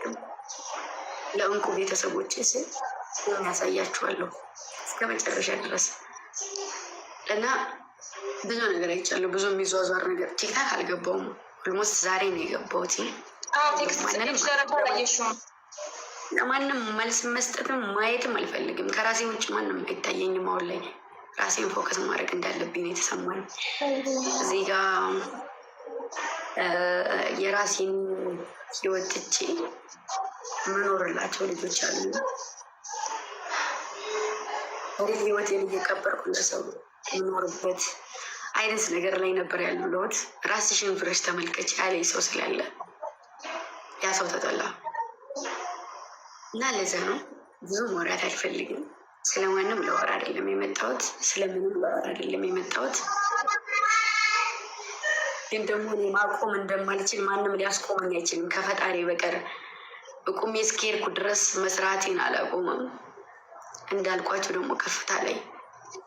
አልፈልግም። ለእንቁ ቤተሰቦች ስል ያሳያችኋለሁ እስከ መጨረሻ ድረስ እና ብዙ ነገር አይቻለሁ። ብዙ የሚዟዟር ነገር ቲክታክ አልገባውም። ኦልሞስት ዛሬ ነው የገባሁት። ለማንም መልስ መስጠትም ማየትም አልፈልግም። ከራሴ ውጭ ማንም አይታየኝም። አሁን ላይ ራሴን ፎከስ ማድረግ እንዳለብኝ ነው የተሰማኝ። እዚህ ጋ የራሴን ህይወት ትቼ መኖርላቸው ልጆች አሉ። እንዴት ህይወቴን እየቀበርኩ ለሰው የምኖርበት አይነት ነገር ላይ ነበር ያለሁት። ራስሽን ፍረሽ ተመልከች ያለ ሰው ስላለ ያ ሰው ተጠላ እና ለዛ ነው ብዙ መውራት አልፈልግም። ስለማንም ለወር አይደለም የመጣሁት፣ ስለምንም ለወር አይደለም የመጣሁት። ግን ደግሞ እኔ ማቆም እንደማልችል ማንም ሊያስቆመኝ አይችልም ከፈጣሪ በቀር። እቁሜ እስከሄድኩ ድረስ መስራቴን አላቆመም። እንዳልኳቸው ደግሞ ከፍታ ላይ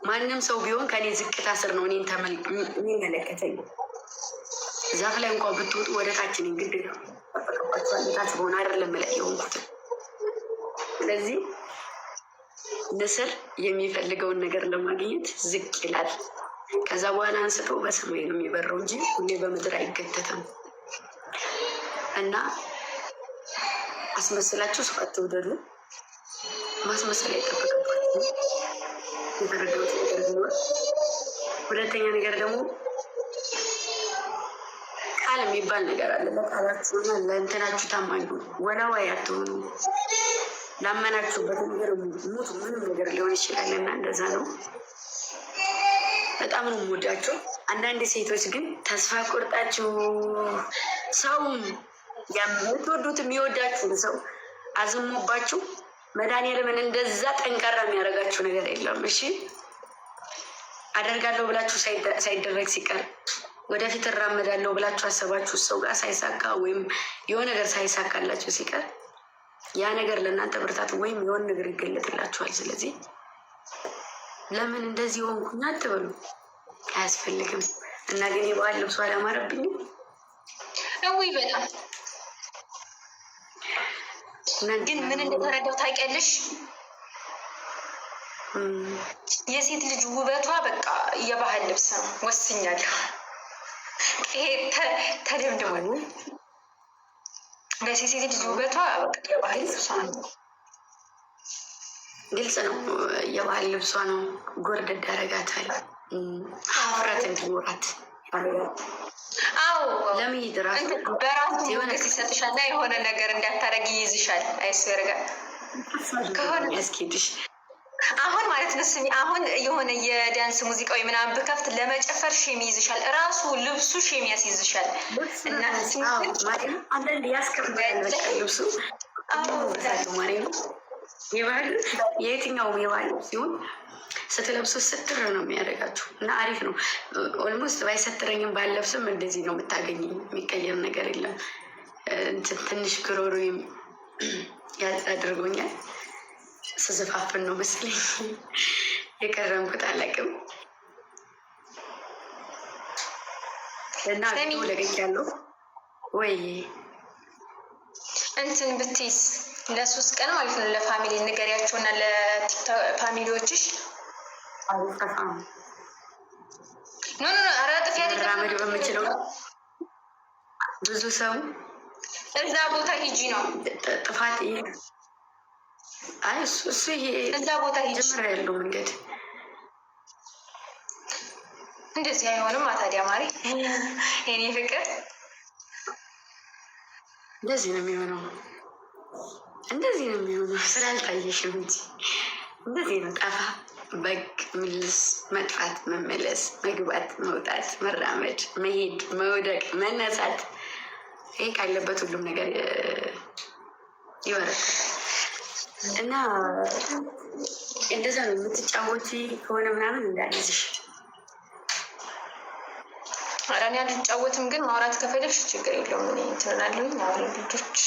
ማንም ሰው ቢሆን ከኔ ዝቅታ ስር ነው እኔን የሚመለከተኝ። ዛፍ ላይ እንኳን ብትወጡ ወደ ታችን እንግዲህ ነው ታች በሆነ አይደለም ላይ የሆንኩት። ስለዚህ ንስር የሚፈልገውን ነገር ለማግኘት ዝቅ ይላል። ከዛ በኋላ አንስቶ በሰማይ ነው የሚበረው እንጂ ሁሌ በምድር አይገተትም። እና አስመስላችሁ ሰው አትውደዱ። ማስመሰል አይጠበቅባችሁ። የተረዳሁት ነገር ቢኖር፣ ሁለተኛ ነገር ደግሞ ቃል የሚባል ነገር አለ። ለቃላችሁና ለእንትናችሁ ታማኝ ሁኑ። ወላዋይ አትሆኑ። ላመናችሁበት ነገር ሙቱ። ምንም ነገር ሊሆን ይችላል እና እንደዛ ነው። በጣም ነው የምወዳቸው። አንዳንድ ሴቶች ግን ተስፋ ቆርጣችሁ ሰው የምትወዱት የሚወዳችሁን ሰው አዝሞባችሁ መድኃኒዓለምን እንደዛ ጠንካራ የሚያደርጋችሁ ነገር የለም። እሺ አደርጋለሁ ብላችሁ ሳይደረግ ሲቀር ወደፊት እራመዳለሁ ብላችሁ አሰባችሁ ሰው ጋር ሳይሳካ ወይም የሆነ ነገር ሳይሳካላችሁ ሲቀር ያ ነገር ለእናንተ ብርታት ወይም የሆነ ነገር ይገለጥላችኋል። ስለዚህ ለምን እንደዚህ ሆንኩኝ አትበሉ፣ አያስፈልግም። እና ግን የበዓል ልብሱ አላማረብኝም እውይ በጣም ግን ምን እንደተረዳው ታውቂያለሽ? የሴት ልጅ ውበቷ በቃ የባህል ልብስ ነው። ወስኛለሁ። ይሄ ተደምድሟል። ለሴት ልጅ ውበቷ በቃ የባህል ልብሷ ነው። ግልጽ ነው። የባህል ልብሷ ነው። ጎርደድ ያደርጋታል። ሀፍረት እንዲኖራት አዎ ለመሄድ ራሱ በራሱ የሆነ ሲሰጥሻል እና የሆነ ነገር እንዳታረጊ ይይዝሻል። አይስወርጋ ከሆነ ያስኬድሽ አሁን ማለት ነው። ስሚ አሁን የሆነ የዳንስ ሙዚቃዊ ምናምን ብከፍት ለመጨፈር ሼም ይይዝሻል። ራሱ ልብሱ ሼም ያስይዝሻል። እና አንዳንድ ያስከብራል ልብሱ። ማሪ ነው የባህል የየትኛውም የባህል ሲሆን ስትለብሱ ስትር ነው የሚያደርጋችሁ እና አሪፍ ነው። ኦልሞስት ባይሰትረኝም ባለብስም እንደዚህ ነው የምታገኝ። የሚቀየር ነገር የለም። ትንሽ ግሮሮ አድርጎኛል። ስዝፋፍን ነው መስለኝ የቀረምኩት አላውቅም። እና ለገኝ ያለው ወይ እንትን ብትይዝ ለ3 ቀን ማለት ነው ለፋሚሊ ንገሪያቸውና ለቲክቶክ ፋሚሊዎችሽ ኖ ኧረ ጥፊ ራመድ በምችለው ብዙ ሰው እዛ ቦታ ሂጂ ነው ጥፋት። አይ እሱ ይሄ እዛ ቦታ ሂጂ ጀምር ያለው መንገድ እንደዚህ አይሆንም። ታዲያ ማሪ የኔ ፍቅር እንደዚህ ነው የሚሆነው። እንደዚህ ነው የሚሆነው። ስላልታየሽም እንጂ እንደዚህ ነው። ጠፋ በግ ምልስ፣ መጥፋት፣ መመለስ፣ መግባት፣ መውጣት፣ መራመድ፣ መሄድ፣ መውደቅ፣ መነሳት፣ ይሄ ካለበት ሁሉም ነገር ይወረዳል እና እንደዛ ነው። የምትጫወቺ ከሆነ ምናምን እንዳይዝሽ። ኧረ እኔ አልጫወትም፣ ግን ማውራት ከፈለግሽ ችግር የለውም። እኔ እንትን እላለሁኝ ማውራ ልጆች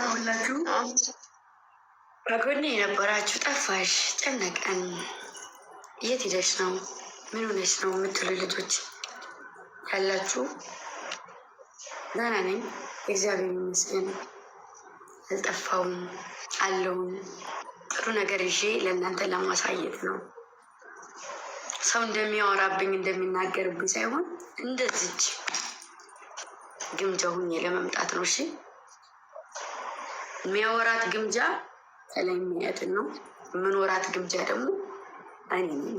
ሁላችሁ በጎኔ የነበራችሁ ጠፋሽ፣ ጨነቀን፣ የት ሄደሽ ነው፣ ምን ሆነሽ ነው የምትሉ ልጆች ያላችሁ ደህና ነኝ፣ እግዚአብሔር ይመስገን። አልጠፋውም አለውን ጥሩ ነገር ይዤ ለእናንተ ለማሳየት ነው። ሰው እንደሚያወራብኝ እንደሚናገርብኝ ሳይሆን እንደዚች ግምጃ ሁኜ ለመምጣት ነው። እሺ፣ የሚያወራት ግምጃ ከላይ የሚያያትን ነው። የምኖራት ግምጃ ደግሞ እኔ ነኝ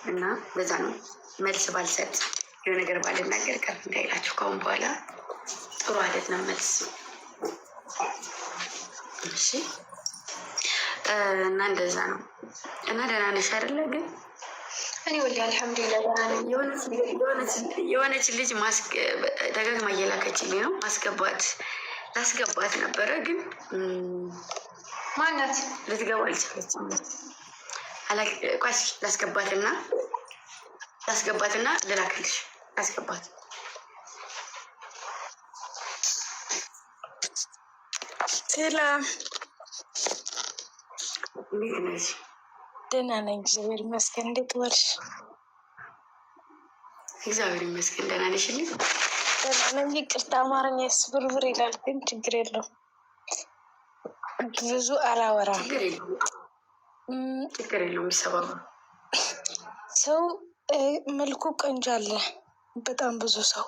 እና በዛ ነው መልስ ባልሰጥ የሆነ ነገር ባልናገር ቀር እንዳይላችሁ ከአሁን በኋላ ጥሩ አይደለም መልስ። እሺ እና እንደዛ ነው። እና ደህና ነሽ አይደለ? ግን እኔ ወላሂ አልሐምዱሊላህ ደህና ነኝ። የሆነች ልጅ ደጋግማ እየላከችልኝ ነው ላስገባት ነበረ፣ ግን ማናት? ልትገባ አልቻለችም። ቋሽ ላስገባትና ልላክልሽ። ላስገባት። ሰላም፣ እንዴት ነሽ? ደህና ነኝ እግዚአብሔር ይመስገን። እንዴት ዋልሽ? እግዚአብሔር ይመስገን ደህና ነሽ? ደህና ነኝ። ይቅርታ አማርኛ ስብርብር ይላል፣ ግን ችግር የለውም። ብዙ አላወራም። ችግር የለውም። ይሰባሉ። ሰው መልኩ ቆንጆ አለ፣ በጣም ብዙ ሰው።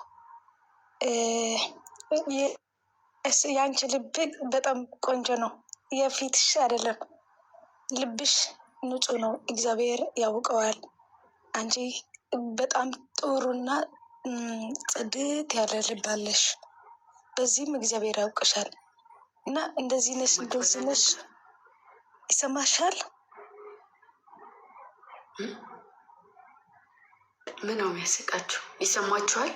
የአንቺ ልብ በጣም ቆንጆ ነው፣ የፊትሽ አይደለም። ልብሽ ንጹህ ነው፣ እግዚአብሔር ያውቀዋል። አንቺ በጣም ጥሩና ጽድት ያለ ልብ አለሽ፣ በዚህም እግዚአብሔር ያውቅሻል። እና እንደዚህ ነሽ ይሰማሻል? ምን ነው የሚያስቃችሁ? ይሰማችኋል?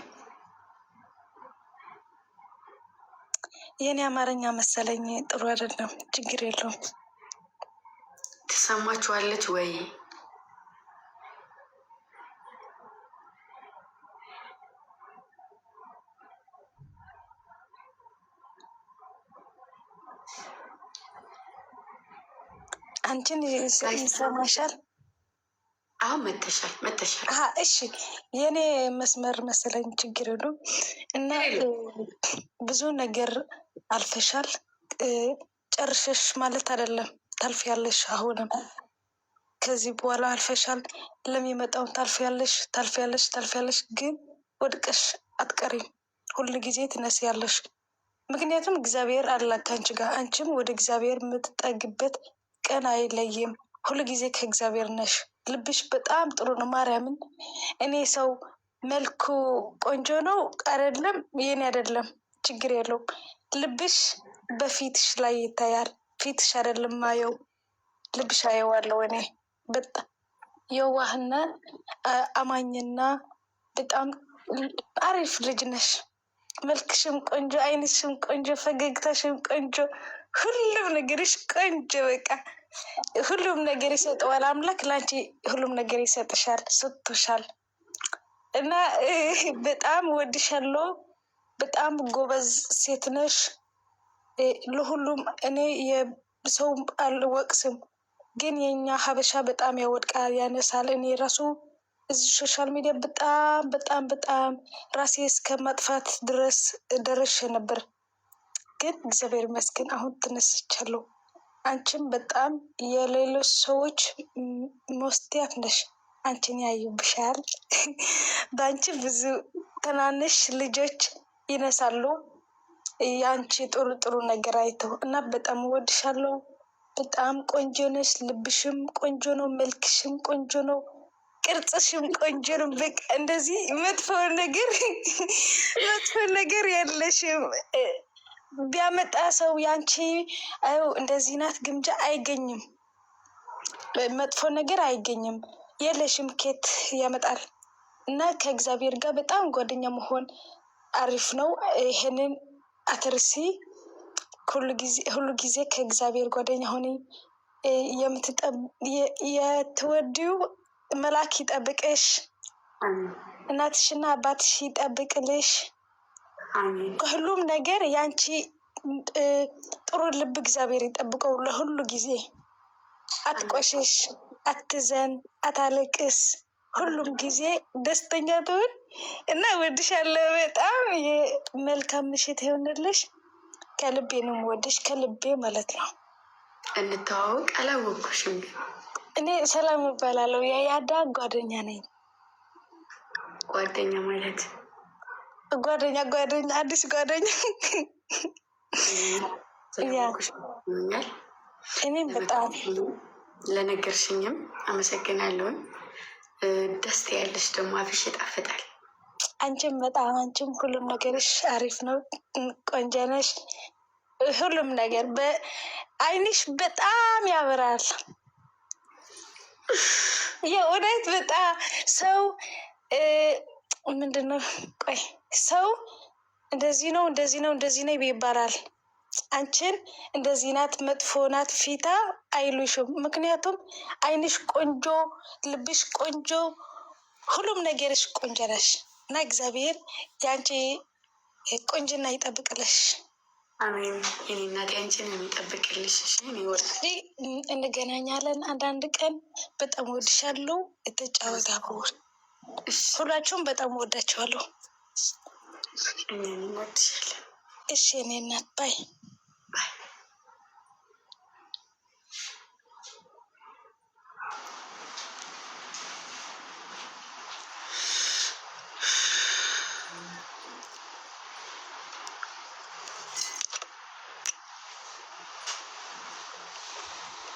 የኔ አማርኛ መሰለኝ ጥሩ አይደለም። ችግር የለውም። ትሰማችኋለች ወይ? አንቺን ይሰማሻል? አሁን መተሻል። እሺ፣ የኔ መስመር መሰለኝ። ችግር የለውም። እና ብዙ ነገር አልፈሻል። ጨርሸሽ ማለት አይደለም፣ ታልፊያለሽ። አሁንም ከዚህ በኋላ አልፈሻል። ለሚመጣውን ታልፊያለሽ። ግን ወድቀሽ አትቀሪም። ሁሉ ጊዜ ትነስያለሽ። ምክንያቱም እግዚአብሔር አለ ከአንቺ ጋር። አንቺም ወደ እግዚአብሔር የምትጠግበት ቀን አይለይም። ሁሉ ጊዜ ከእግዚአብሔር ነሽ። ልብሽ በጣም ጥሩ ነው። ማርያምን፣ እኔ ሰው መልኩ ቆንጆ ነው አይደለም፣ የኔ አይደለም፣ ችግር የለውም። ልብሽ በፊትሽ ላይ ይታያል። ፊትሽ አይደለም ማየው፣ ልብሽ አየዋለሁ። እኔ በጣም የዋህና አማኝና በጣም አሪፍ ልጅ ነሽ። መልክሽም ቆንጆ፣ አይንሽም ቆንጆ፣ ፈገግታሽም ቆንጆ፣ ሁሉም ነገርሽ ቆንጆ። በቃ ሁሉም ነገር ይሰጠዋል አምላክ። ላንቺ ሁሉም ነገር ይሰጥሻል፣ ሰጥቶሻል። እና በጣም ወድሻለሁ። በጣም ጎበዝ ሴት ነሽ። ለሁሉም እኔ የሰው አልወቅስም፣ ግን የኛ ሀበሻ በጣም ያወድቃል፣ ያነሳል። እኔ ራሱ እዚህ ሶሻል ሚዲያ በጣም ራሴ እስከ ማጥፋት ድረስ ደረሽ ነበር። ግን እግዚአብሔር ይመስገን አሁን ተነስቻለሁ። አንቺም በጣም የሌሎች ሰዎች መስታወት ነሽ። አንቺን ያዩብሻል። በአንቺ ብዙ ትናንሽ ልጆች ይነሳሉ የአንቺ ጥሩ ነገር አይተው እና በጣም እወድሻለሁ። በጣም ቆንጆ ነሽ። ልብሽም ቆንጆ ነው፣ መልክሽም ቆንጆ ነው፣ ቅርጽሽም ቆንጆ ነው። በቃ እንደዚህ መጥፎ ነገር የለሽም። ቢያመጣ ሰው ያንቺ እንደዚህ ናት ግምጃ አይገኝም፣ መጥፎ ነገር አይገኝም። የለሽም፣ ኬት ያመጣል። እና ከእግዚአብሔር ጋር በጣም ጓደኛ መሆን አሪፍ ነው። ይሄንን አትርሲ። ሁሉ ጊዜ ከእግዚአብሔር ጓደኛ ሆኒ። የትወዲው መልአክ ይጠብቅሽ፣ እናትሽና አባትሽ ይጠብቅልሽ። ከሁሉም ነገር ያንቺ ጥሩ ልብ እግዚአብሔር ይጠብቀው ለሁሉ ጊዜ። አትቆሽሽ፣ አትዘን፣ አታለቅስ። ሁሉም ጊዜ ደስተኛ ትሆን እና እወድሻለሁ በጣም። የመልካም ምሽት ይሆንልሽ። ከልቤ ነው የምወድሽ፣ ከልቤ ማለት ነው። እንተዋወቅ። አላወቅኩሽም ግን እኔ ሰላም እባላለሁ። የያዳ ጓደኛ ነኝ። ጓደኛ ማለት ጓደኛ አዲስ ጓደኛ ኛል። እኔም በጣም ለነገርሽኝም አመሰግናለሁኝ። ደስ ያለሽ ደግሞ አፍሽ ይጣፍጣል። አንቺም በጣም አንቺም ሁሉም ነገርሽ አሪፍ ነው። ቆንጆ ነሽ። ሁሉም ነገር በአይንሽ በጣም ያበራል። የእውነት በጣም ሰው ምንድነው? ቆይ ሰው እንደዚህ ነው እንደዚህ ነው እንደዚህ ነው ይባላል። አንቺን እንደዚህ ናት መጥፎ ናት ፊታ አይሉሽም። ምክንያቱም አይንሽ ቆንጆ፣ ልብሽ ቆንጆ፣ ሁሉም ነገርሽ ቆንጆ ነሽ እና እግዚአብሔር የአንቺ ቆንጅና ይጠብቅልሽ። አሜን። የኔ እናት ያንቺን የሚጠብቅልሽ። እንገናኛለን አንዳንድ ቀን። በጣም ወድሻለሁ። እተጫወት አብሮ ሁላችሁም በጣም ወዳችኋለሁ። እንወድሻለን። እሺ እኔ እናት ባይ